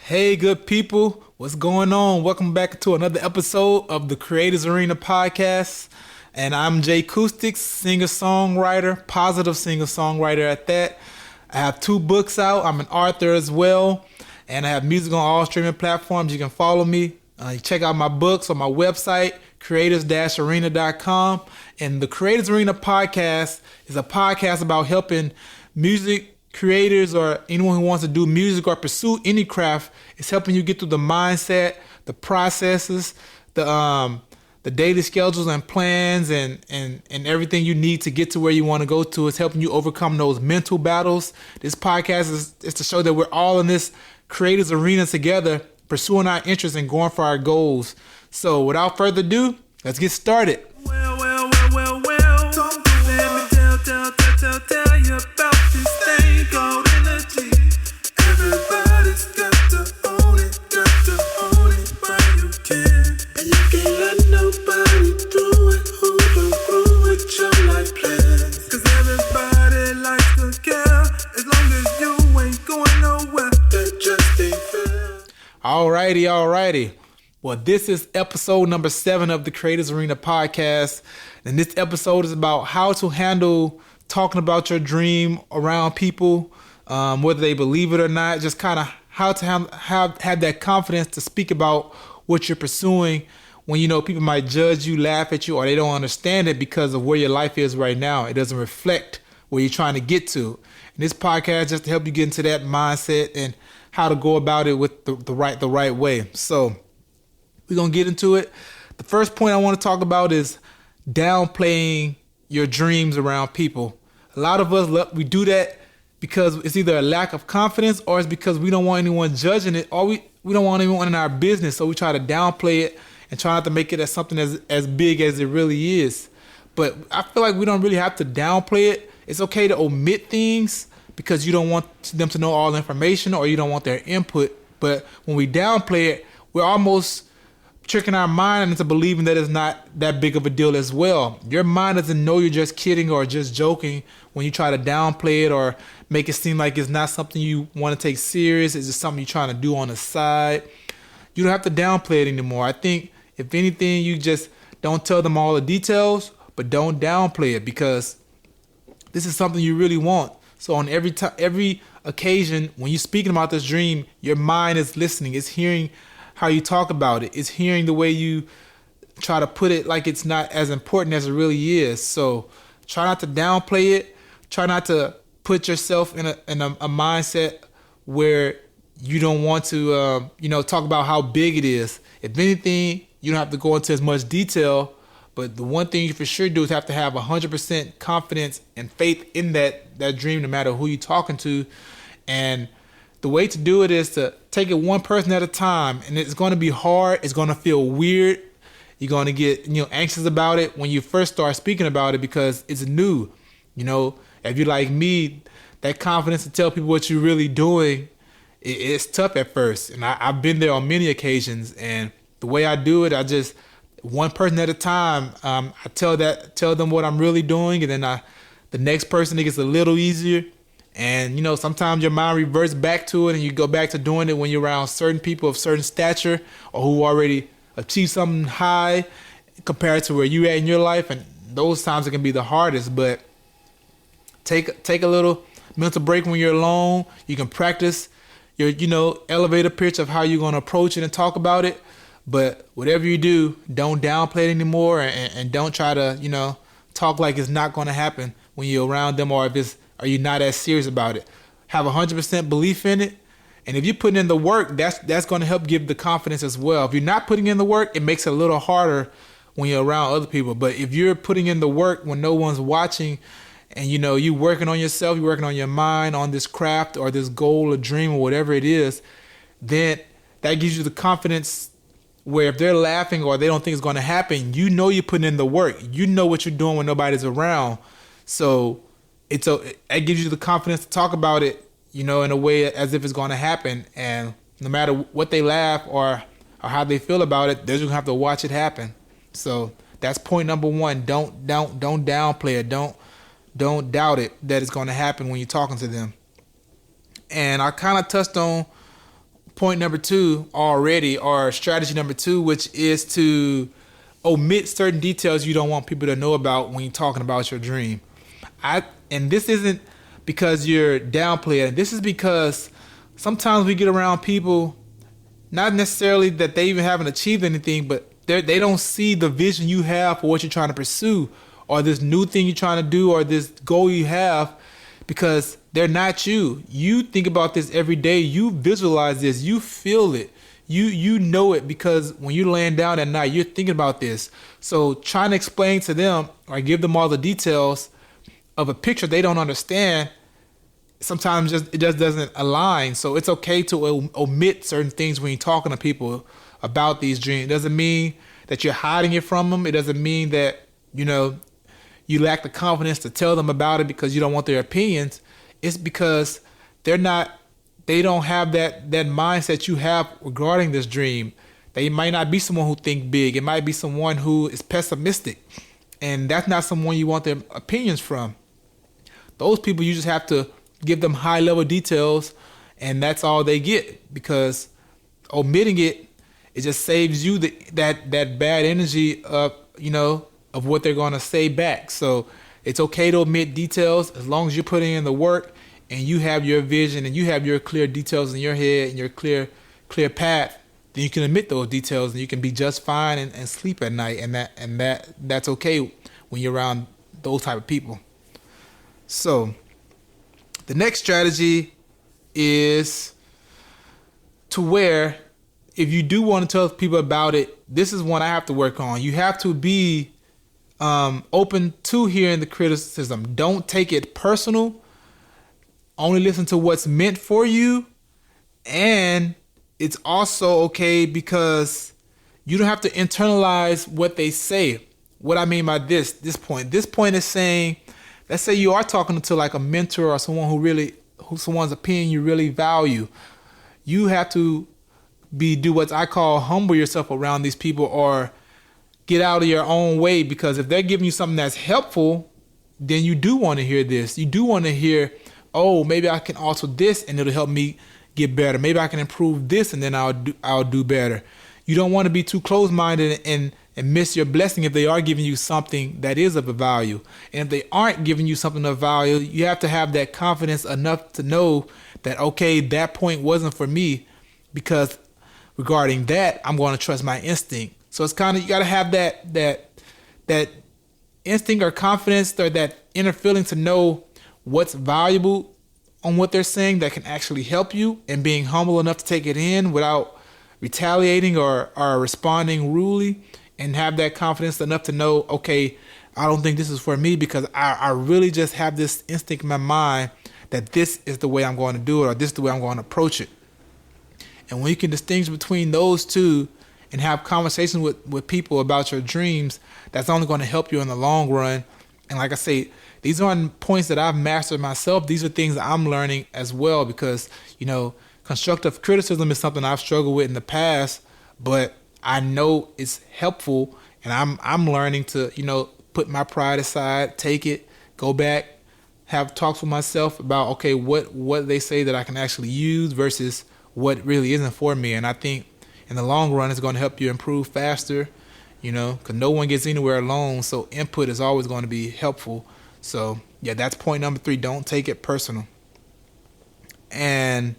Hey, good people, what's going on? Welcome back to another episode of the Creators Arena podcast. And I'm Jay Koostix, singer-songwriter, positive singer-songwriter at that. I have 2 books out. I'm an author as well. And I have music on all streaming platforms. You can follow me. You check out my books on my website, creators-arena.com. And the Creators Arena podcast is a podcast about helping music creators or anyone who wants to do music or pursue any craft. It's helping you get through the mindset, the processes, the daily schedules and plans and everything you need to get to where you want to go to. It's helping you overcome those mental battles. This podcast is to show that we're all in this creators arena together, pursuing our interests and going for our goals. So without further ado, let's get started. Well. Don't let me tell you about this thing called energy. Everybody's got to own it while you can. And you can't let nobody do it who don't groove with your life plans. Cause everybody likes to care, as long as you ain't going nowhere. That just ain't fair. Alrighty. Well, this is episode number 7 of the Creators Arena podcast. And this episode is about how to handle talking about your dream around people, whether they believe it or not, just kind of how to have that confidence to speak about what you're pursuing when you know people might judge you, laugh at you, or they don't understand it because of where your life is right now. It doesn't reflect where you're trying to get to. And this podcast just to help you get into that mindset and how to go about it with the right way. So we're going to get into it. The first point I want to talk about is downplaying your dreams around people. A lot of us, we do that because it's either a lack of confidence or it's because we don't want anyone judging it, or we don't want anyone in our business. So we try to downplay it and try not to make it as something as big as it really is. But I feel like we don't really have to downplay it. It's okay to omit things because you don't want them to know all the information or you don't want their input. But when we downplay it, we're almost tricking our mind into believing that it's not that big of a deal as well. Your mind doesn't know you're just kidding or just joking when you try to downplay it or make it seem like it's not something you want to take serious. It's just something you're trying to do on the side. You don't have to downplay it anymore. I think if anything, you just don't tell them all the details, but don't downplay it because this is something you really want. So on every occasion when you're speaking about this dream, your mind is listening. It's hearing how you talk about it. It's hearing the way you try to put it like it's not as important as it really is. So try not to downplay it. Try not to put yourself in a mindset where you don't want to, talk about how big it is. If anything, you don't have to go into as much detail. But the one thing you for sure do is have to have 100% confidence and faith in that dream, no matter who you're talking to. And the way to do it is to take it one person at a time, and it's going to be hard. It's going to feel weird. You're going to get anxious about it when you first start speaking about it because it's new. If you're like me, that confidence to tell people what you're really doing, it's tough at first. And I've been there on many occasions. And the way I do it, I just one person at a time. I tell them what I'm really doing, and then the next person, it gets a little easier. And, sometimes your mind reverts back to it and you go back to doing it when you're around certain people of certain stature or who already achieved something high compared to where you at in your life. And those times it can be the hardest, but take a little mental break when you're alone. You can practice your, elevator pitch of how you're going to approach it and talk about it. But whatever you do, don't downplay it anymore and don't try to, talk like it's not going to happen when you're around them or are you not as serious about it. Have 100% belief in it. And if you're putting in the work, that's going to help give the confidence as well. If you're not putting in the work, it makes it a little harder when you're around other people. But if you're putting in the work when no one's watching and, you're working on yourself, you're working on your mind, on this craft or this goal or dream or whatever it is, then that gives you the confidence where if they're laughing or they don't think it's going to happen, you're putting in the work. You know what you're doing when nobody's around. So it gives you the confidence to talk about it, in a way as if it's going to happen. And no matter what they laugh or how they feel about it, they're just going to have to watch it happen. So that's point number 1. Don't downplay it. Don't doubt it that it's going to happen when you're talking to them. And I kind of touched on point number 2 already, or strategy number 2, which is to omit certain details you don't want people to know about when you're talking about your dream. And this isn't because you're downplaying it. This is because sometimes we get around people, not necessarily that they even haven't achieved anything, but they don't see the vision you have for what you're trying to pursue, or this new thing you're trying to do, or this goal you have, because they're not you. You think about this every day. You visualize this. You feel it. You know it, because when you're laying down at night, you're thinking about this. So trying to explain to them or give them all the details of a picture they don't understand, sometimes it just doesn't align. So it's okay to omit certain things when you're talking to people about these dreams. It doesn't mean that you're hiding it from them. It doesn't mean that, you lack the confidence to tell them about it because you don't want their opinions. It's because they don't have that mindset you have regarding this dream. They might not be someone who think big. It might be someone who is pessimistic, and that's not someone you want their opinions from. Those people, you just have to give them high level details, and that's all they get, because omitting it just saves you that bad energy of what they're going to say back. So it's okay to omit details as long as you're putting in the work and you have your vision and you have your clear details in your head and your clear path. Then you can omit those details and you can be just fine and sleep at night, and that's okay when you're around those type of people. So the next strategy is to where, if you do want to tell people about it, this is one I have to work on. You have to be open to hearing the criticism. Don't take it personal. Only listen to what's meant for you. And it's also okay because you don't have to internalize what they say. What I mean by this point is saying, let's say you are talking to like a mentor or someone who someone's opinion you really value. You have to do what I call humble yourself around these people, or get out of your own way, because if they're giving you something that's helpful, then you do want to hear this. You do want to hear, oh, maybe I can alter this and it'll help me get better. Maybe I can improve this and then I'll do better. You don't want to be too close-minded and miss your blessing if they are giving you something that is of a value. And if they aren't giving you something of value, you have to have that confidence enough to know that, okay, that point wasn't for me, because regarding that, I'm going to trust my instinct. So it's kind of, you got to have that instinct or confidence, or that inner feeling to know what's valuable on what they're saying that can actually help you, and being humble enough to take it in without retaliating or responding rudely, and have that confidence enough to know, okay, I don't think this is for me, because I really just have this instinct in my mind that this is the way I'm going to do it, or this is the way I'm going to approach it. And when you can distinguish between those two and have conversations with people about your dreams, that's only going to help you in the long run. And like I say, these aren't points that I've mastered myself. These are things that I'm learning as well, because, constructive criticism is something I've struggled with in the past, but I know it's helpful, and I'm learning to, put my pride aside, take it, go back, have talks with myself about, okay, what they say that I can actually use versus what really isn't for me. And I think in the long run, it's going to help you improve faster, because no one gets anywhere alone. So input is always going to be helpful. So yeah, that's point number 3. Don't take it personal. And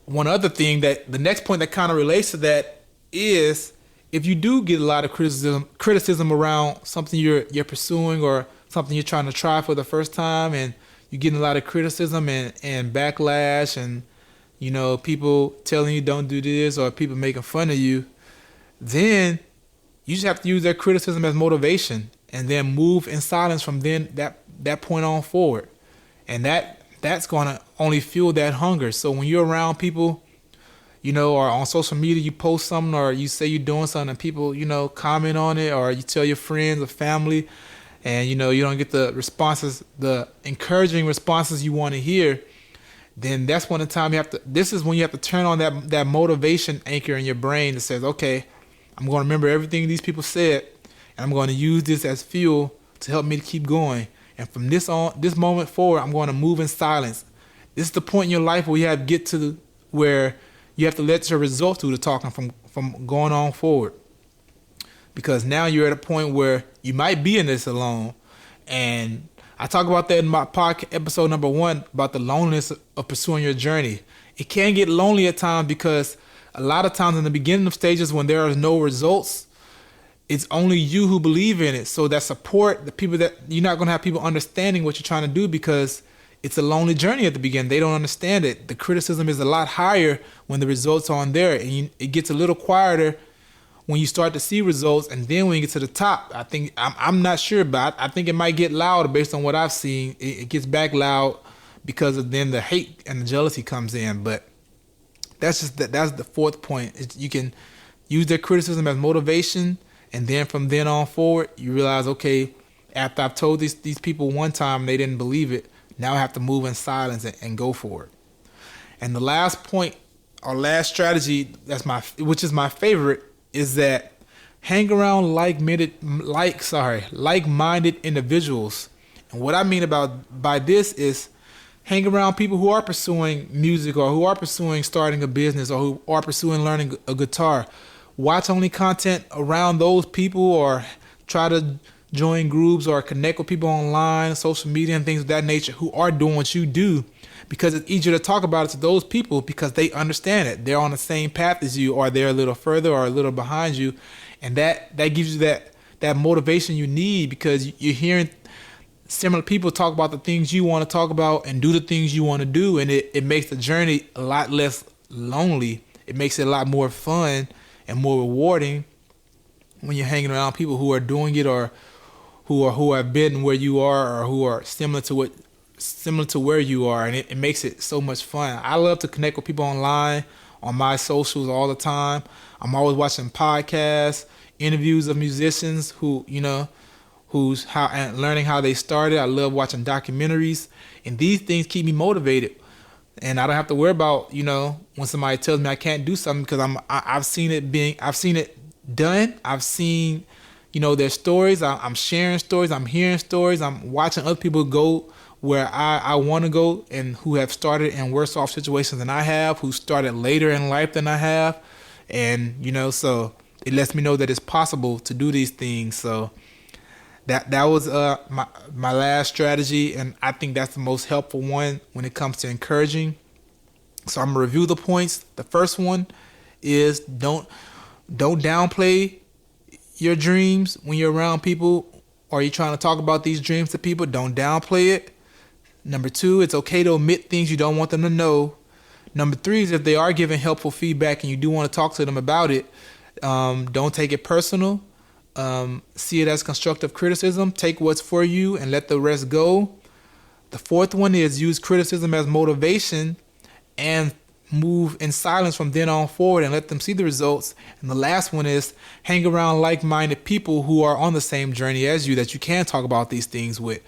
one other thing, that the next point that kind of relates to that is, if you do get a lot of criticism around something you're pursuing, or something you're trying to try for the first time, and you're getting a lot of criticism and backlash, and people telling you don't do this, or people making fun of you, then you just have to use their criticism as motivation, and then move in silence from then that point on forward. And that's going to only fuel that hunger. So when you're around people, or on social media, you post something, or you say you're doing something, and people, comment on it, or you tell your friends or family, and you don't get the responses, the encouraging responses you want to hear, then that's when this is when you have to turn on that motivation anchor in your brain that says, okay, I'm going to remember everything these people said, and I'm going to use this as fuel to help me to keep going. And from this moment forward, I'm going to move in silence. This is the point in your life where you have to get to where you have to let your results do the talking from going on forward. Because now you're at a point where you might be in this alone. And I talk about that in my podcast episode number 1 about the loneliness of pursuing your journey. It can get lonely at times because a lot of times in the beginning of stages when there are no results, it's only you who believe in it. So that support, the people that you're not going to have people understanding what you're trying to do because it's a lonely journey at the beginning. They don't understand it. The criticism is a lot higher when the results aren't there, and it gets a little quieter when you start to see results, and then when you get to the top, I think I'm not sure, but I think it might get louder based on what I've seen. It gets back loud because of then the hate and the jealousy comes in. But that's the 4th point. You can use their criticism as motivation, and then from then on forward, you realize, okay, after I've told these people one time and they didn't believe it, now I have to move in silence and go for it. And the last point, or last strategy, which is my favorite, is that hang around like-minded individuals. And what I mean by this is hang around people who are pursuing music or who are pursuing starting a business or who are pursuing learning a guitar. Watch only content around those people, or try to join groups or connect with people online, social media and things of that nature who are doing what you do, because it's easier to talk about it to those people because they understand it. They're on the same path as you, or they're a little further or a little behind you. And that gives you that motivation you need, because you're hearing similar people talk about the things you want to talk about and do the things you want to do. And it makes the journey a lot less lonely. It makes it a lot more fun and more rewarding when you're hanging around people who are doing it, or who have been where you are, or who are similar to where you are, and it makes it so much fun. I love to connect with people online on my socials all the time. I'm always watching podcasts, interviews of musicians and learning how they started. I love watching documentaries, and these things keep me motivated. And I don't have to worry about, when somebody tells me I can't do something, because I've seen it done. I've seen, their stories. I'm sharing stories. I'm hearing stories. I'm watching other people go where I want to go, and who have started in worse off situations than I have, who started later in life than I have. And, so it lets me know that it's possible to do these things. So that was my last strategy, and I think that's the most helpful one when it comes to encouraging. So I'm going to review the points. The first one is don't downplay your dreams when you're around people, or you're trying to talk about these dreams to people. Don't downplay it. Number 2, it's okay to omit things you don't want them to know. Number 3 is if they are giving helpful feedback and you do want to talk to them about it, don't take it personal. See it as constructive criticism. Take what's for you and let the rest go. The 4th one is use criticism as motivation and move in silence from then on forward and let them see the results. And the last one is hang around like-minded people who are on the same journey as you, that you can talk about these things with.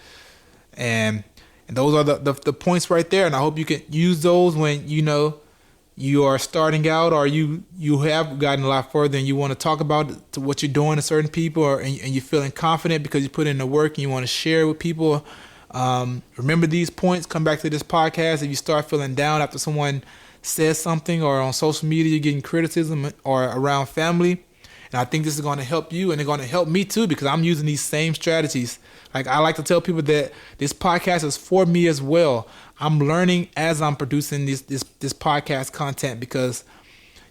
And those are the points right there. And I hope you can use those when you are starting out, or you have gotten a lot further and you want to talk about what you're doing to certain people, and you're feeling confident because you put in the work and you want to share it with people. Remember these points. Come back to this podcast if you start feeling down after someone says something, or on social media you're getting criticism, or around family. And I think this is going to help you, and it's going to help me too, because I'm using these same strategies. Like, I like to tell people that this podcast is for me as well. I'm learning as I'm producing this podcast content, because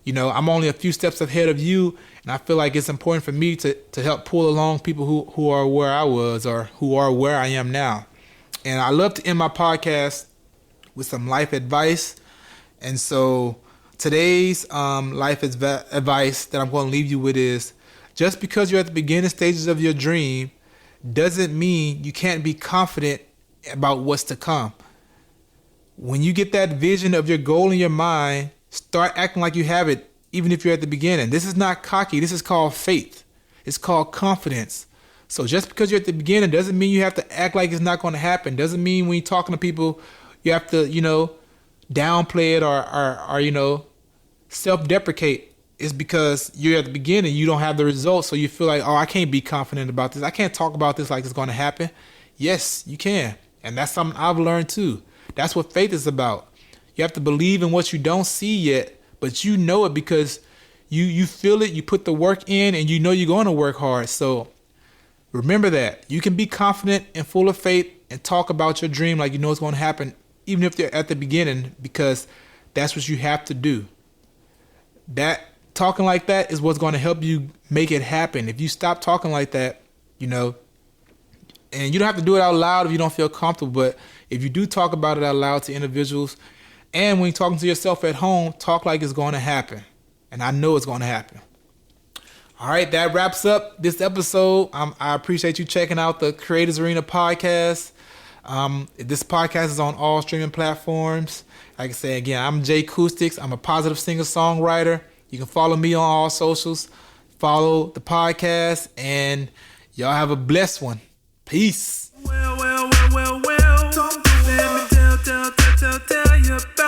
I'm only a few steps ahead of you, and I feel like it's important for me to help pull along people who are where I was, or who are where I am now. And I love to end my podcast with some life advice. And so today's life advice that I'm going to leave you with is, just because you're at the beginning stages of your dream doesn't mean you can't be confident about what's to come. When you get that vision of your goal in your mind, start acting like you have it, even if you're at the beginning. This is not cocky. This is called faith. It's called confidence. So just because you're at the beginning doesn't mean you have to act like it's not going to happen. Doesn't mean when you're talking to people, you have to, downplay it or self-deprecate. It's because you're at the beginning, you don't have the results, so you feel like, I can't be confident about this. I can't talk about this like it's going to happen. Yes, you can. And that's something I've learned too. That's what faith is about. You have to believe in what you don't see yet, but you know it because you feel it, you put the work in, and you know you're going to work hard. So remember that. You can be confident and full of faith and talk about your dream like you know it's going to happen, even if they're at the beginning, because that's what you have to do. That talking like that is what's going to help you make it happen. If you stop talking like that, you know, and you don't have to do it out loud if you don't feel comfortable, but if you do talk about it out loud to individuals, and when you're talking to yourself at home, talk like it's going to happen. And I know it's going to happen. All right, that wraps up this episode. I appreciate you checking out the Creators Arena podcast. This podcast is on all streaming platforms. Like I say again, I'm Jay Koostix. I'm a positive singer-songwriter. You can follow me on all socials. Follow the podcast, and y'all have a blessed one. Peace. Well, don't let me tell you about